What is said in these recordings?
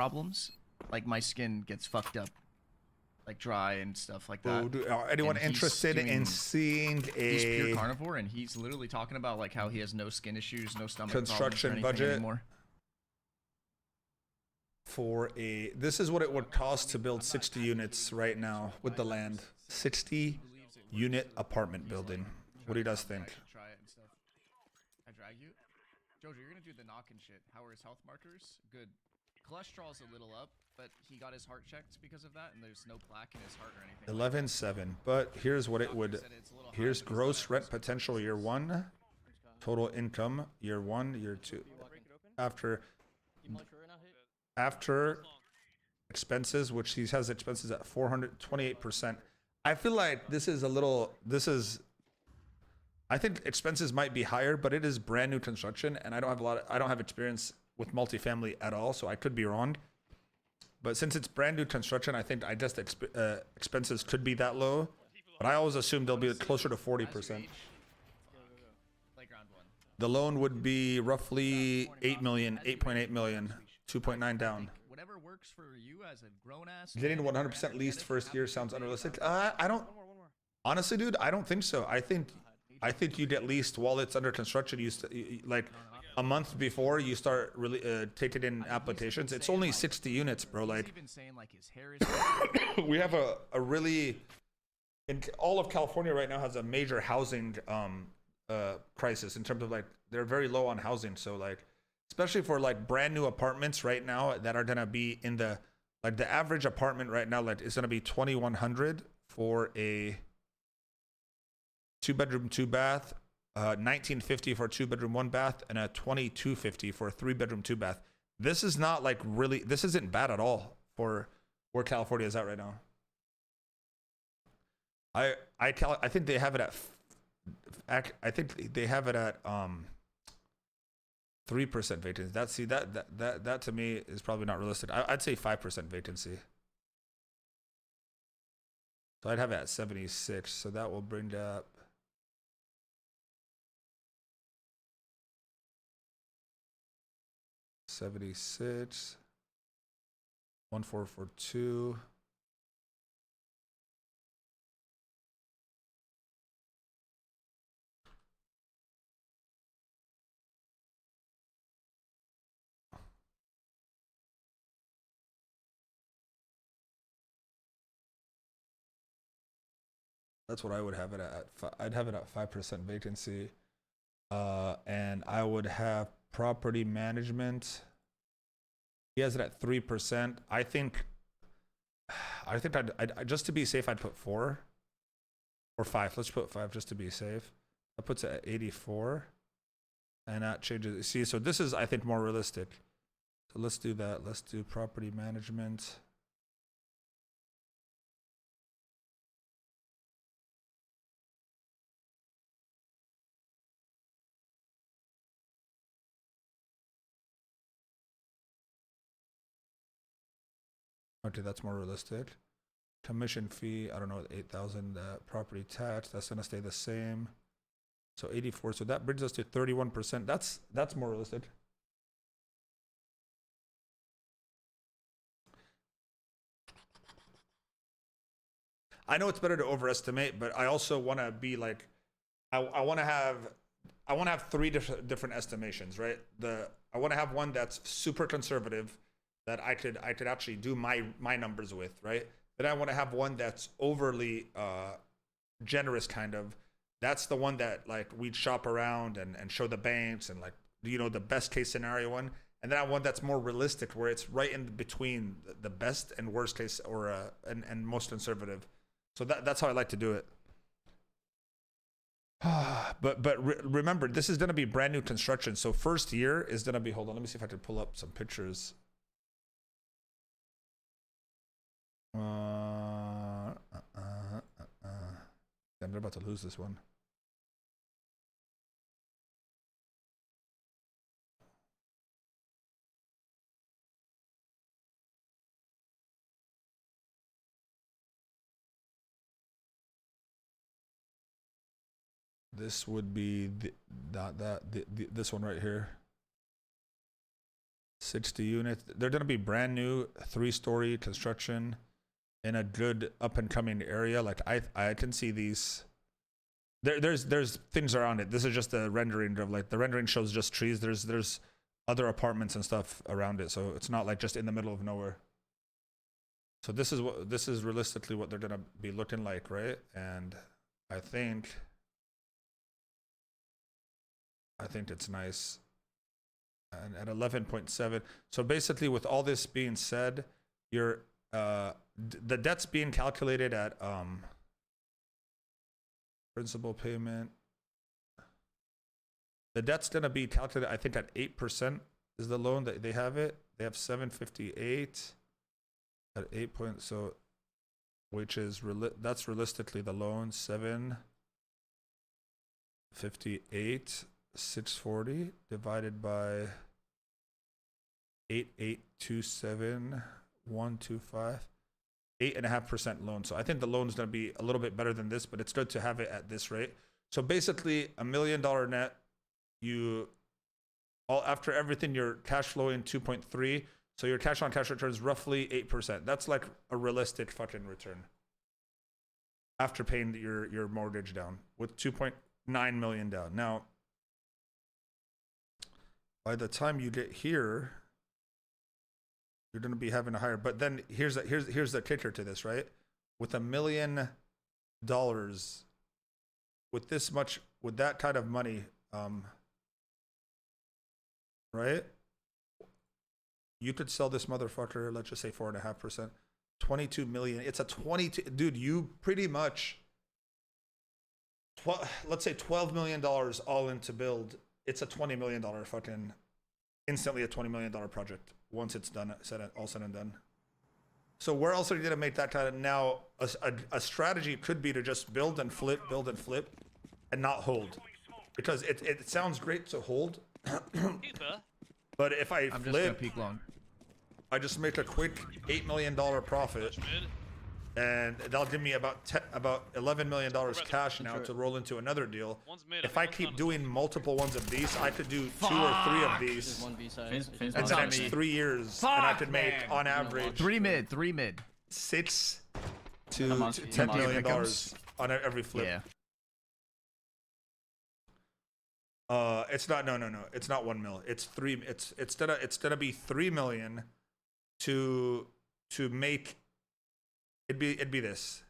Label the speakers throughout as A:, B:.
A: problems. Like my skin gets fucked up, like dry and stuff like that.
B: Anyone
A: And he's
B: interested in seeing
A: He's pure
B: a
A: carnivore, and he's literally talking about like how he has no skin issues, no stomach
B: construction
A: problems or anything
B: budget
A: anymore.
B: for a? This is what it would cost to build 60 units right now with the land. 60 unit apartment building. What do you guys think?
A: I drag you, Jojo. You're gonna do the knock and shit. How are his health markers? Good. Cholesterol's a little up, but he got his heart checked because of that, and there's no plaque in his heart or anything.
B: 11.7. But here's what it would. Here's gross rent potential year 1, total income year 1, year 2. After expenses, which he has expenses at 428%. I feel like this is a little. I think expenses might be higher, but it is brand new construction, and I don't have experience with multifamily at all, so I could be wrong. But since it's brand new construction, I think expenses could be that low. But I always assume they'll be closer to 40%. The loan would be roughly 8 million, 8.8 million, 2.9 down.
A: Whatever works for you as a grown ass.
B: Getting 100% leased first year sounds unrealistic. I don't. Honestly, dude, I don't think so. I think you get leased while it's under construction. Like a month before you start really taking in applications. It's only 60 units, bro. Like we have a really in all of California right now has a major housing crisis in terms of like they're very low on housing. So like especially for like brand new apartments right now that are gonna be in the like the average apartment right now like is gonna be 2,100 for a 2-bedroom, 2-bath, 1950 for a 2-bedroom, 1-bath, and a 2250 for a 3-bedroom, 2-bath. This is not like really. This isn't bad at all for where California is at right now. I think they have it at. I think they have it at 3% vacancy. That to me is probably not realistic. I'd say 5% vacancy. So I'd have it at 76. So that will bring up. 76, 1442. That's what I would have it at. I'd have it at 5% vacancy. And I would have property management. He has it at 3%. I think I'd just to be safe, I'd put 4 or 5. Let's put 5 just to be safe. That puts it at 84, and that changes. See, so this is I think more realistic. So let's do that. Let's do property management. Okay, that's more realistic. Commission fee, I don't know, 8,000. Property tax, that's gonna stay the same. So 84. So that brings us to 31%. That's more realistic. I know it's better to overestimate, but I also want to be like, I want to have 3 different estimations, right? I want to have one that's super conservative that I could actually do my numbers with, right? Then I want to have one that's overly generous, kind of. That's the one that like we'd shop around and show the banks and like the best case scenario one. And then I want that's more realistic, where it's right in between the best and worst case, or and most conservative. So that's how I like to do it. But remember, this is gonna be brand new construction. So first year is gonna be. Hold on, let me see if I can pull up some pictures. I'm about to lose this one. This would be this one right here. 60 units. They're gonna be brand new, 3-story construction in a good up and coming area. Like I can see these. There's things around it. This is just a rendering of like the rendering shows just trees. There's other apartments and stuff around it, so it's not like just in the middle of nowhere. So this is realistically what they're gonna be looking like, right? And I think it's nice. And at 11.7. So basically, with all this being said, your the debt's being calculated at principal payment. The debt's gonna be calculated, I think, at 8% is the loan that they have it. They have 758 at 8 point. So, which is that's realistically the loan 758 640 divided by 8827125. 8.5% loan. So I think the loan is going to be a little bit better than this, but it's good to have it at this rate. So basically, $1 million net. After everything, you're cash flowing 2.3. So your cash on cash return is roughly 8%. That's like a realistic fucking return after paying your mortgage down with 2.9 million down. Now, by the time you get here, you're going to be having a higher. But then here's the kicker to this, right? With $1 million, with this much, with that kind of money, right? You could sell this motherfucker, let's just say 4.5%, 22 million. It's a 22, dude. You pretty much, let's say $12 million all in to build. It's a $20 million fucking, instantly a $20 million project once it's done, all said and done. So where else are you gonna make that kind of? Now a strategy could be to just build and flip, and not hold, because it sounds great to hold. But if I'm
A: just gonna peek long.
B: I just make a quick $8 million profit, and that'll give me about $11 million cash now to roll into another deal. If I keep doing multiple ones of these, I could do 2 or 3 of these in the next 3 years, and I could make on average
A: 3 mid,
B: 6 to $10 million on every flip.
A: Yeah.
B: It's not no. It's not 1 mil. It's 3. It's gonna be 3 million to make. It'd be this.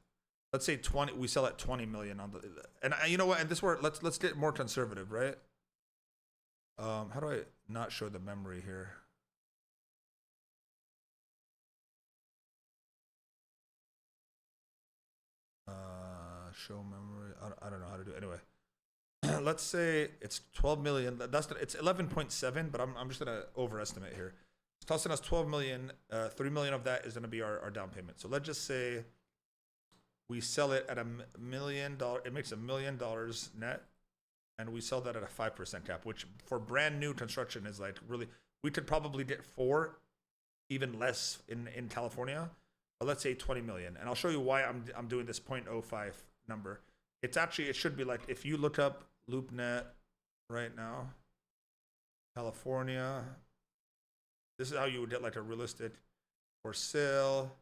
B: Let's say 20. We sell at 20 million on the. And you know what? And this where let's get more conservative, right? How do I not show the memory here? Show memory. I don't know how to do it. Anyway. Let's say it's 12 million. It's 11.7, but I'm just gonna overestimate here. It's costing us 12 million. 3 million of that is gonna be our down payment. So let's just say we sell it at $1 million. It makes $1 million net, and we sell that at a 5% cap, which for brand new construction is like really. We could probably get 4, even less in California. But let's say 20 million, and I'll show you why I'm doing this 0.05 number. It's actually, it should be like, if you look up LoopNet right now, California, this is how you would get like a realistic for sale,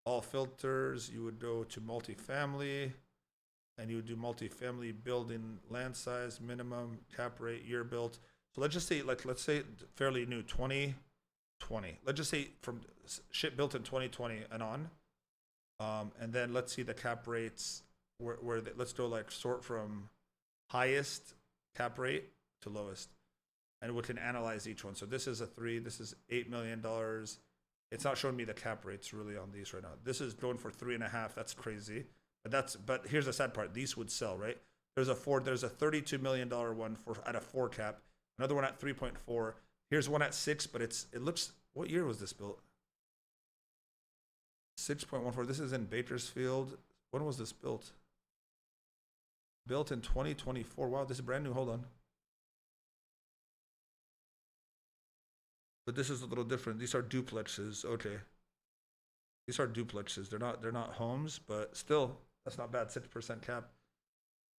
B: all filters. You would go to multifamily, and you would do multifamily building land size, minimum, cap rate, year built. So let's just say, let's say fairly new, 2020. Let's just say from shit built in 2020 and on. And then let's see the cap rates. Let's go like sort from highest cap rate to lowest, and we can analyze each one. So this is a 3. This is $8 million. It's not showing me the cap rates really on these right now. This is going for 3.5. That's crazy. But here's the sad part. These would sell, right? There's a $32 million one at a 4 cap. Another one at 3.4. Here's one at 6, but it looks. What year was this built? 6.14. This is in Bakersfield. When was this built? Built in 2024. Wow, this is brand new. Hold on. But this is a little different. These are duplexes. Okay. These are duplexes. They're not homes, but still, that's not bad. 6% cap.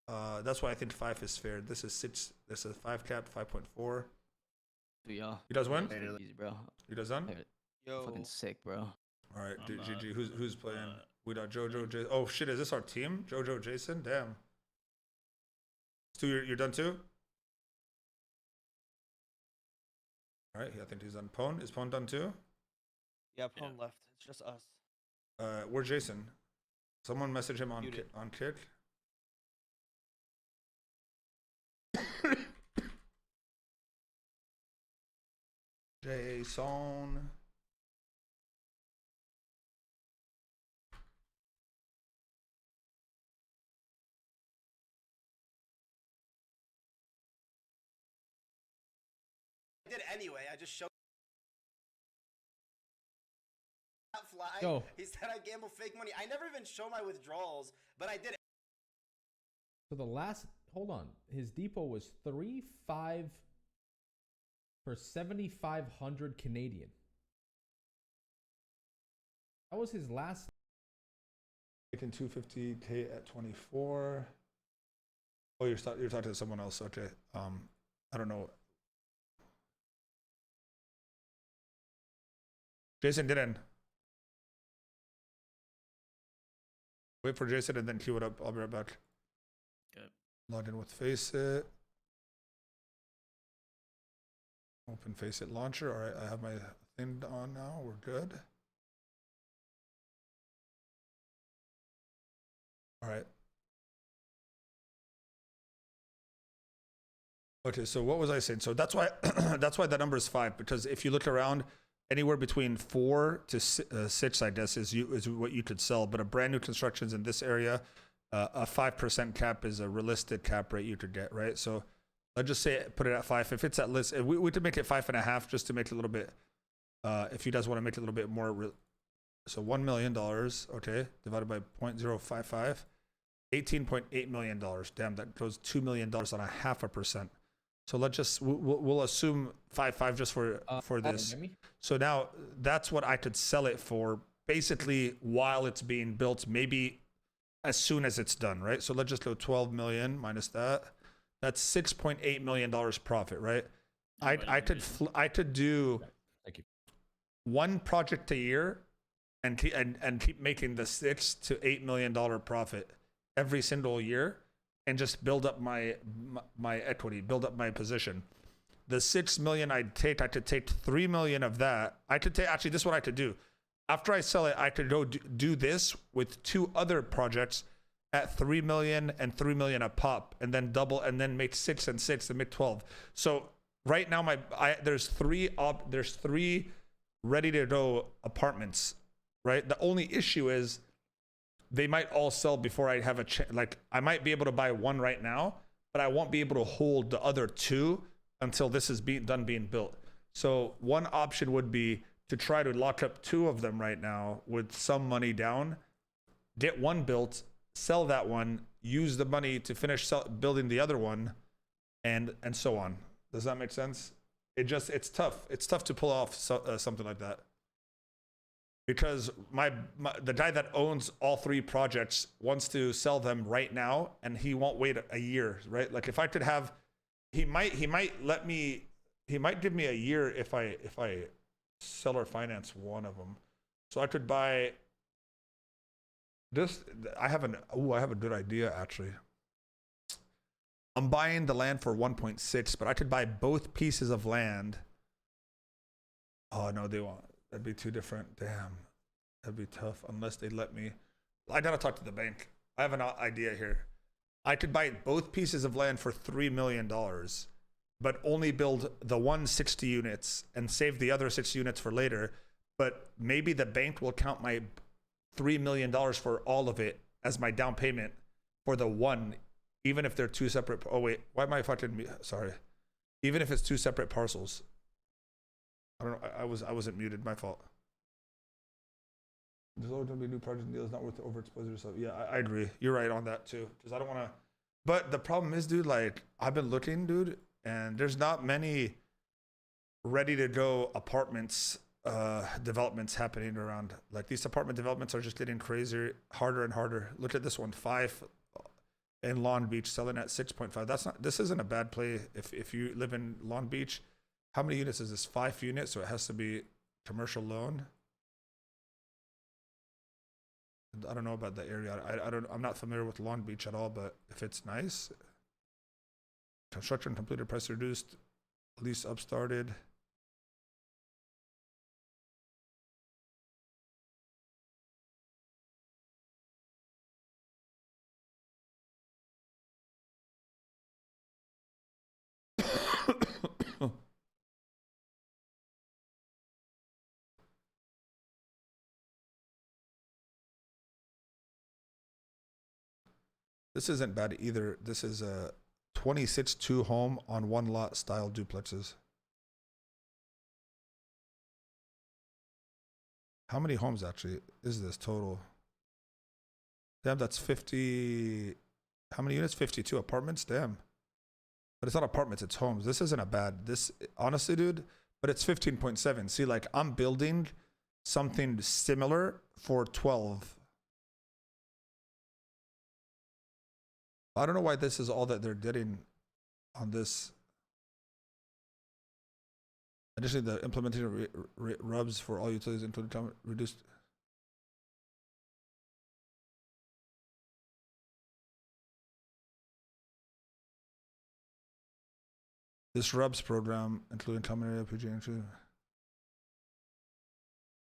B: That's why I think 5 is fair. This is 6. This is 5 cap, 5.4.
C: To y'all.
B: You guys win?
C: Easy, bro.
B: You guys done?
D: Yo.
C: Fucking sick, bro.
B: All right, GG. Who's playing? We got Jojo. Jason. Oh shit, is this our team? Jojo, Jason. Damn. Stu, you're done too. All right, I think he's done. Pone, is Pone done too?
D: Yeah, Pone left. It's just us.
B: Where's Jason? Someone message him on
D: Muted.
B: Kick. Jason.
E: I did anyway. I just showed. Fly.
F: Go.
E: He said I gamble fake money. I never even show my withdrawals, but I did.
F: So the last, hold on, his depot was 3.5 for 7,500 Canadian. That was his last.
B: Making 250K at 24. Oh, you're talking to someone else. Okay. I don't know. Jason didn't. Wait for Jason and then queue it up. I'll be right back.
A: Good.
B: Log in with Faceit. Open Faceit launcher. All right, I have my thing on now. We're good. All right. Okay, so what was I saying? So that's why that's why that number is 5, because if you look around, anywhere between 4 to 6, I guess, is what you could sell. But a brand new constructions in this area, a 5% cap is a realistic cap rate you could get, right? So let's just say put it at 5. If it's at list, we could make it 5.5 just to make it a little bit. If you guys want to make it a little bit more, so $1 million, okay, divided by 0.055, $18.8 million. Damn, that goes $2 million on a 0.5%. So let's just we'll assume 5.5 just for this. So now that's what I could sell it for, basically while it's being built, maybe as soon as it's done, right? So let's just go 12 million minus that. That's $6.8 million profit, right? I could do one project a year and keep making the $6 to $8 million profit every single year, and just build up my equity, build up my position. The 6 million I could take 3 million of that. I could take, actually, this is what I could do. After I sell it, I could go do this with 2 other projects at 3 million and 3 million a pop, and then double, and then make 6 and 6 and make 12. So right now, there's three ready to go apartments, right? The only issue is they might all sell before I have like I might be able to buy one right now, but I won't be able to hold the other 2 until this is done being built. So one option would be to try to lock up 2 of them right now with some money down, get one built, sell that one, use the money to finish building the other one, and so on. Does that make sense? It's tough. It's tough to pull off something like that. Because the guy that owns all 3 projects wants to sell them right now, and he won't wait a year, right? Like if I could have, he might give me a year if I sell or finance one of them. So I could buy this. I have a good idea actually. I'm buying the land for 1.6, but I could buy both pieces of land. Oh no, they won't. That'd be too different. Damn, that'd be tough unless they let me. I gotta talk to the bank. I have an idea here. I could buy both pieces of land for $3 million, but only build the 160 units and save the other 6 units for later. But maybe the bank will count my $3 million for all of it as my down payment for the one, even if they're 2 separate. Oh wait, why am I fucking? Sorry. Even if it's 2 separate parcels. I don't know. I wasn't muted. My fault. There's always going to be new project deals. Not worth to overexpose yourself. Yeah, I agree. You're right on that too. Because I don't want to. But the problem is, dude. Like I've been looking, dude, and there's not many ready to go apartments developments happening around. Like these apartment developments are just getting crazier, harder and harder. Look at this one, 5 in Long Beach, selling at 6.5. This isn't a bad play if you live in Long Beach. How many units is this? 5 units, so it has to be commercial loan. I don't know about the area. I'm not familiar with Long Beach at all, but if it's nice, construction completed, price reduced, lease upstarted. This isn't bad either. This is a 26 2-home on 1 lot style duplexes. How many homes actually is this total? Damn, that's 50. How many units? 52 apartments. Damn. But it's not apartments, it's homes. This isn't a bad. This honestly, dude. But it's 15.7. See, like I'm building something similar for 12. I don't know why this is all that they're getting on this. Additionally, the implementation rubs for all utilities including time reduced. This rubs program, including common area, PG entry.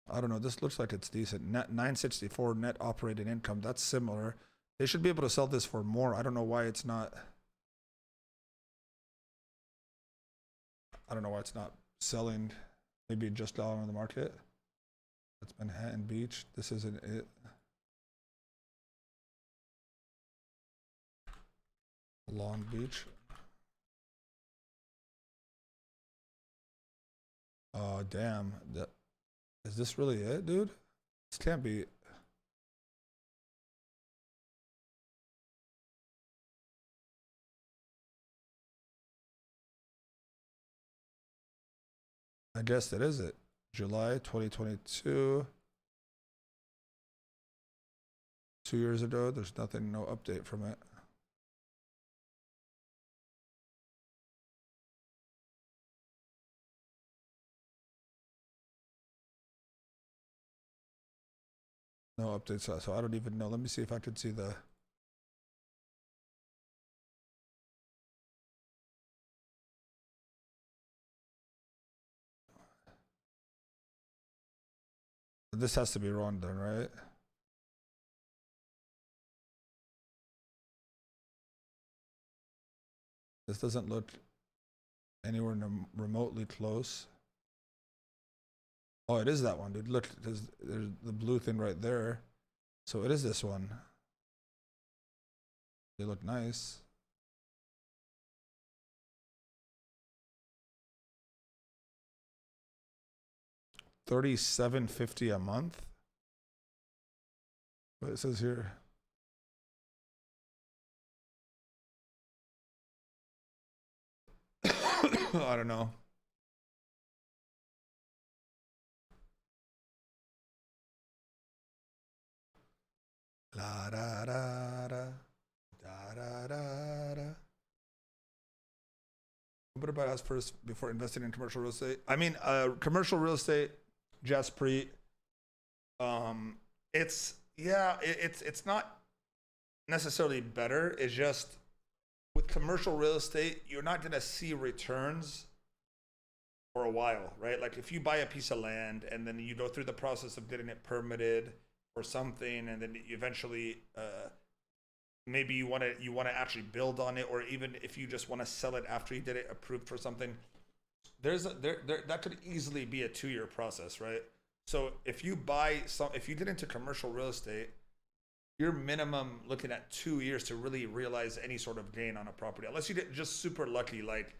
B: I don't know. This looks like it's decent. Net 964 net operating income. That's similar. They should be able to sell this for more. I don't know why it's not. I don't know why it's not selling. Maybe just out on the market. That's Manhattan Beach. This isn't it. Long Beach. Oh, damn. Is this really it, dude? This can't be. I guess that is it. July 2022. 2 years ago. There's nothing, no update from it. No updates, so I don't even know. Let me see if I could see the. This has to be wrong then, right? This doesn't look anywhere remotely close. Oh, it is that one, dude. Look, there's the blue thing right there. So it is this one. They look nice. $37.50 a month. What it says here. I don't know. La da da da da da da da. What about us first before investing in commercial real estate? I mean, commercial real estate, Jaspreet. It's not necessarily better. It's just with commercial real estate, you're not gonna see returns for a while, right? Like if you buy a piece of land and then you go through the process of getting it permitted or something, and then you eventually maybe you want to actually build on it, or even if you just want to sell it after you get it approved for something, that could easily be a 2-year process, right? So if you get into commercial real estate, you're minimum looking at 2 years to really realize any sort of gain on a property, unless you get just super lucky, like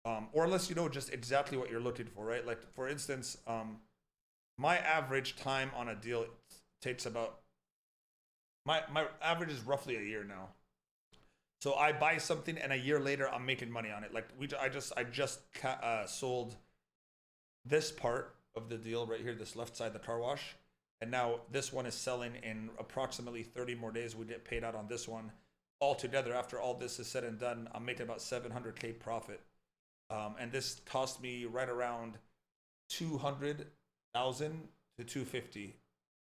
B: or unless you know just exactly what you're looking for, right? Like for instance, my average time on a deal takes about my average is roughly a year now. So I buy something and a year later I'm making money on it. Like I just sold this part of the deal right here, this left side, the car wash, and now this one is selling in approximately 30 more days. We get paid out on this one. Altogether, after all this is said and done, I'm making about $700K profit. And this cost me right around 200,000 to 250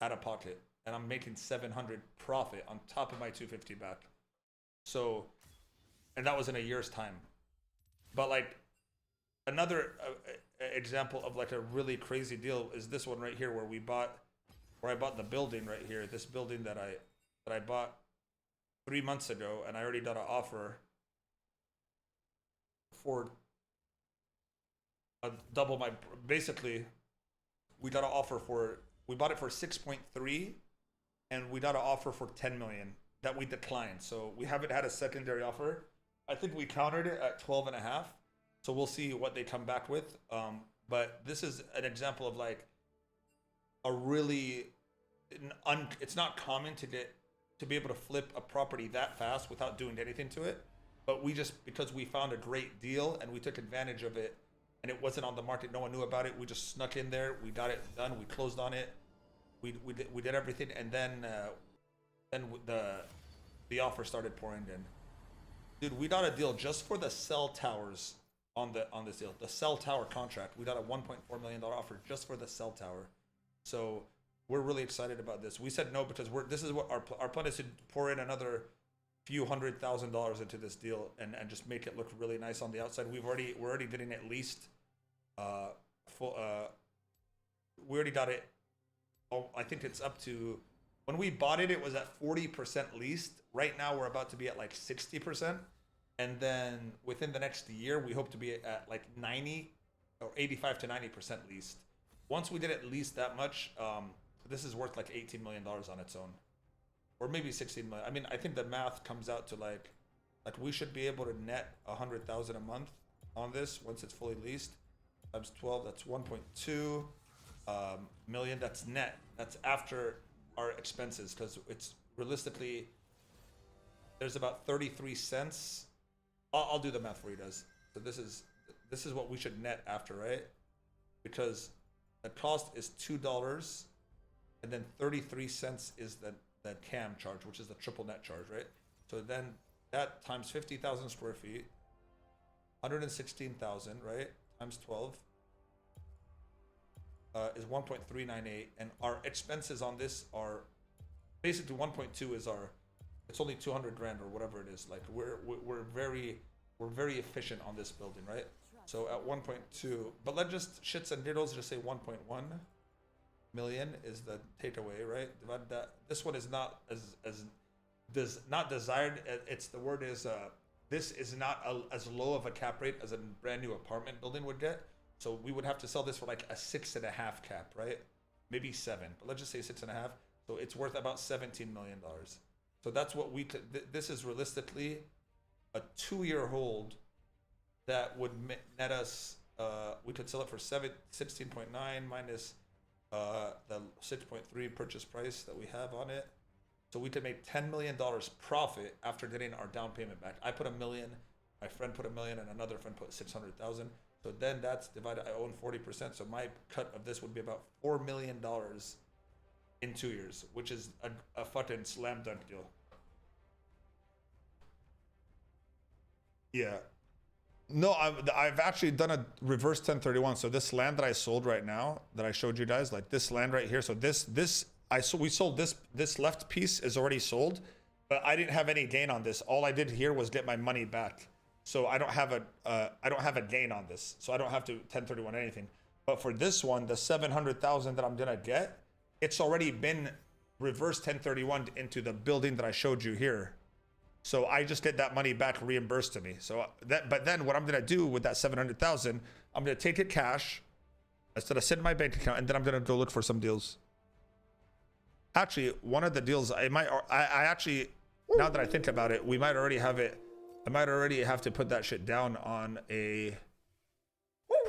B: out of pocket, and I'm making 700 profit on top of my 250 back. So, and that was in a year's time. But like another example of like a really crazy deal is this one right here, where I bought the building right here. This building that I bought 3 months ago, and I already got an offer for double my. Basically, we got an offer for. We bought it for 6.3, and we got an offer for 10 million that we declined. So we haven't had a secondary offer. I think we countered it at 12.5. So we'll see what they come back with. But this is an example of like a really, it's not common to be able to flip a property that fast without doing anything to it. But we just, because we found a great deal and we took advantage of it, and it wasn't on the market, no one knew about it, we just snuck in there, we got it done, we closed on it, we did everything, and then the offer started pouring in. Dude, we got a deal just for the cell towers on this deal. The cell tower contract, we got a $1.4 million offer just for the cell tower. So we're really excited about this. We said no because this is what our plan is, to pour in another few $100,000 into this deal and just make it look really nice on the outside. We're already getting at least we already got it. Oh, I think it's up to, when we bought it, it was at 40% leased. Right now we're about to be at like 60%. And then within the next year, we hope to be at like 90 or 85 to 90% leased. Once we did at least that much, this is worth like $18 million on its own, or maybe 16 million. I mean, I think the math comes out to like we should be able to net 100,000 a month on this once it's fully leased. Times 12, that's 1.2 million. That's net. That's after our expenses, because it's realistically, there's about 33 cents. I'll do the math for you guys. So this is what we should net after, right? Because the cost is $2, and then 33 cents is the CAM charge, which is the triple net charge, right? So then that times 50,000 square feet, 116,000, right? Times 12 is 1.398, and our expenses on this are basically 1.2 is our. It's only 200 grand or whatever it is. Like we're very efficient on this building, right? So at 1.2, but let's just shits and diddles just say 1.1 million is the takeaway, right? Divide that. This one is not not desired. It's the word is this is not as low of a cap rate as a brand new apartment building would get. So we would have to sell this for like a 6.5 cap, right? Maybe 7, but let's just say 6.5. So it's worth about $17 million. So that's what we could. This is realistically a 2-year hold that would net us. We could sell it for 16.9 minus the 6.3 purchase price that we have on it. So we could make $10 million profit after getting our down payment back. I put $1 million, my friend put $1 million, and another friend put 600,000. So then that's divided. I own 40%. So my cut of this would be about $4 million in 2 years, which is a fucking slam dunk deal. Yeah. No, I've actually done a reverse 1031. So this land that I sold right now, that I showed you guys, like this land right here. So we sold this left piece is already sold, but I didn't have any gain on this. All I did here was get my money back. So I don't have a gain on this. So I don't have to 1031 anything. But for this one, the 700,000 that I'm gonna get, it's already been reverse 1031 into the building that I showed you here. So I just get that money back reimbursed to me. So but then what I'm gonna do with that 700,000, I'm gonna take it cash instead of sitting in my bank account, and then I'm gonna go look for some deals. Actually, one of the deals I actually, now that I think about it, we might already have it. I might already have to put that shit down on a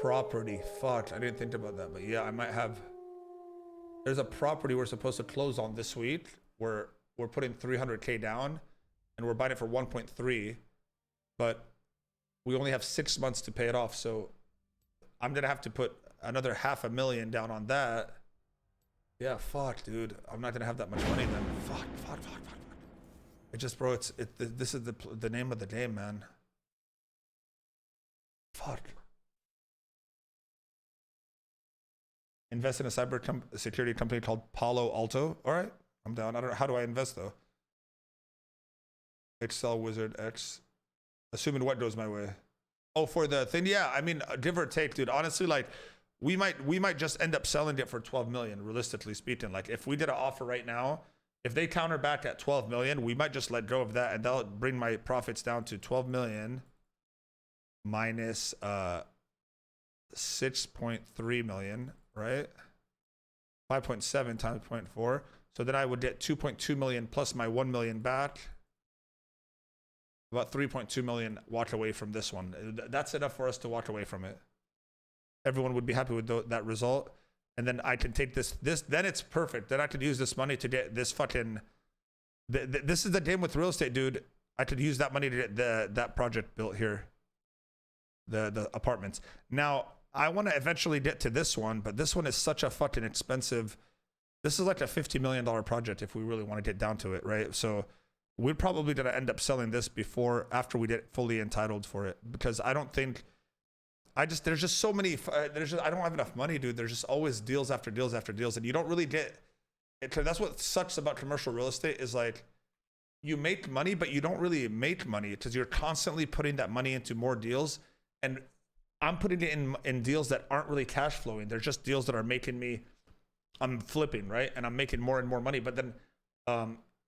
B: property. Fuck, I didn't think about that, but yeah, I might have. There's a property we're supposed to close on this week. We're putting 300K down, and we're buying it for 1.3, but we only have 6 months to pay it off. So I'm gonna have to put another $500,000 down on that. Yeah, fuck, dude. I'm not gonna have that much money then. Fuck. It just, bro, this is the name of the game, man. Fuck. invest in a security company called Palo Alto. All right, I'm down. I don't know. How do I invest though? Excel Wizard X. Assuming what goes my way. Oh, for the thing? Yeah, I mean, give or take, dude. Honestly, like, we might just end up selling it for 12 million, realistically speaking. Like, if we did an offer right now, if they counter back at 12 million, we might just let go of that, and that'll bring my profits down to 12 million minus 6.3 million, right? 5.7 times 0.4. So then I would get 2.2 million plus my 1 million back. About 3.2 million walk away from this one. That's enough for us to walk away from it. Everyone would be happy with that result. And then I can take this, then it's perfect. Then I could use this money to get this fucking, this is the game with real estate, dude. I could use that money to get that project built here. The apartments. Now, I want to eventually get to this one, but this one is such a fucking expensive. This is like a $50 million project if we really want to get down to it, right? So we're probably going to end up selling this after we get fully entitled for it, because I don't think, there's just so many, I don't have enough money, dude. There's just always deals after deals after deals, and you don't really get it. That's what sucks about commercial real estate is like, you make money, but you don't really make money because you're constantly putting that money into more deals. And I'm putting it in deals that aren't really cash flowing. They're just deals that are making me, I'm flipping, right? And I'm making more and more money. But then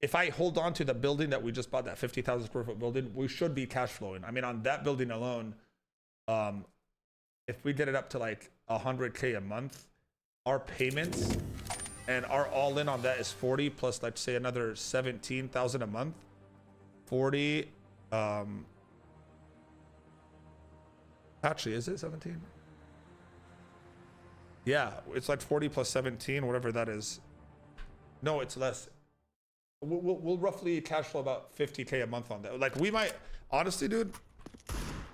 B: if I hold on to the building that we just bought, that 50,000 square foot building, we should be cash flowing. I mean, on that building alone, if we did it up to like 100K a month, our payments and our all in on that is 40 plus, let's say, another 17,000 a month. 40, actually, is it 17? Yeah, it's like 40 plus 17, whatever that is. No, it's less. We'll roughly cash flow about 50K a month on that. Like, we might, honestly, dude,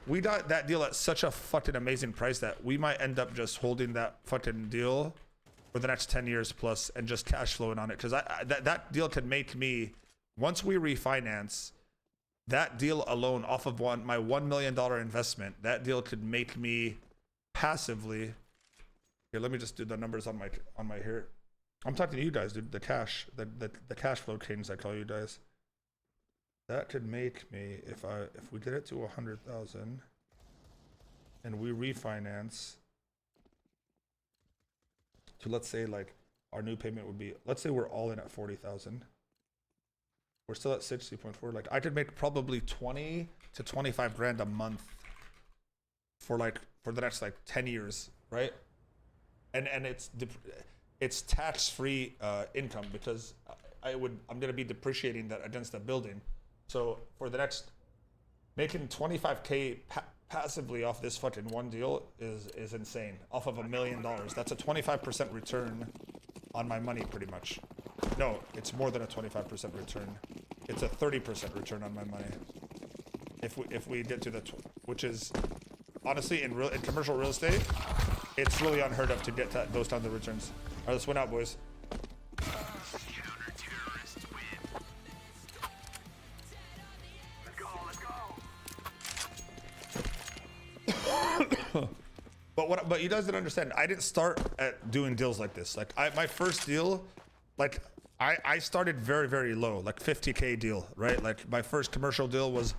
B: we got that deal at such a fucking amazing price that we might end up just holding that fucking deal for the next 10 years plus and just cash flowing on it. Because that deal could make me, once we refinance, that deal alone off of my $1 million investment, that deal could make me passively. Here, let me just do the numbers on my here. I'm talking to you guys, dude. The cash flow kings, I call you guys. That could make me, if we did it to 100,000 and we refinance to, let's say, like, our new payment would be, let's say we're all in at 40,000. We're still at 60.4. Like, I could make probably 20 to 25 grand a month for the next like 10 years, right? And it's tax-free income, because I'm gonna be depreciating that against the building. So for the next, making 25K passively off this fucking one deal is insane. Off of $1 million, that's a 25% return on my money, pretty much. No, it's more than a 25% return. It's a 30% return on my money. If we get to which is honestly in commercial real estate, it's really unheard of to get those kinds of returns. All right, let's win out, boys. But you guys didn't understand. I didn't start at doing deals like this. Like, my first deal, like, I started very, very low, like 50K deal, right? Like, my first commercial deal was,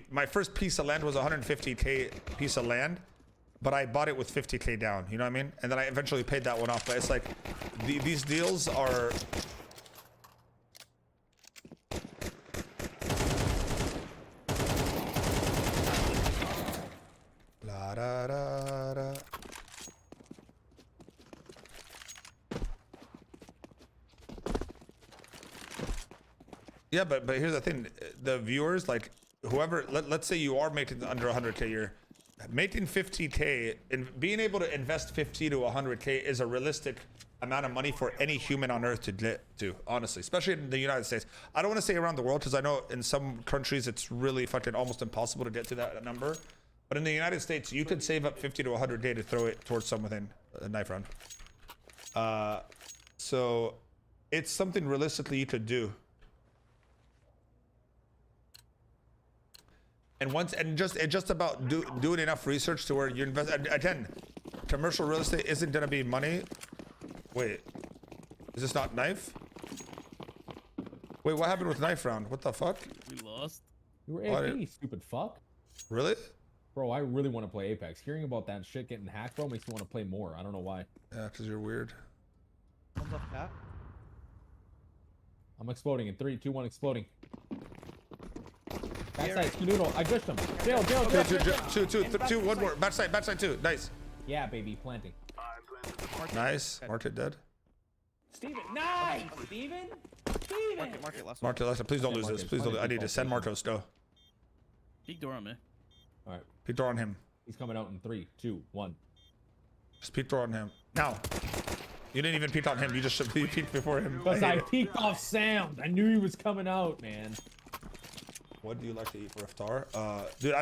B: my first piece of land was 150K piece of land, but I bought it with 50K down, you know what I mean? And then I eventually paid that one off. But it's like, these deals are, la da da da. Yeah, but here's the thing. The viewers, like, whoever, let's say you are making under 100K a year, making 50K and being able to invest 50 to 100K is a realistic amount of money for any human on earth to get to, honestly, especially in the United States. I don't want to say around the world, because I know in some countries it's really fucking almost impossible to get to that number. But in the United States, you could save up 50 to 100K to throw it towards something, a knife round. So it's something realistically you could do. And it's just about doing enough research to where you invest. Again, Commercial real estate isn't gonna be money. Wait, is this not knife? Wait, what happened with knife round? What the fuck?
C: We lost.
F: You were
B: What?
F: AFK, you stupid fuck.
B: Really?
F: Bro, I really want to play Apex. Hearing about that shit getting hacked, bro, makes me want to play more. I don't know why.
B: Yeah, because you're weird.
D: Comes up cap.
F: I'm exploding in 3, 2, 1, exploding. Backside, Skidoodle. I gushed him. Jail.
B: Two, one more. Backside, two. Nice.
F: Yeah, baby, planting.
B: Nice. Market dead.
G: Steven. Nice! Steven? Steven!
D: Market last one.
B: Market, please don't lose this.
F: Marcus,
B: Please don't. I need to send
F: Marcus.
B: Marcos. Go.
C: Peek door on me.
F: All right.
B: Peek door on him.
F: He's coming out in 3, 2, 1.
B: Just peek door on him. Now. You didn't even peek on him. You just you peeked before him.
F: Because I peeked off sound. I knew he was coming out, man.
B: What do you like to eat for iftar? Dude,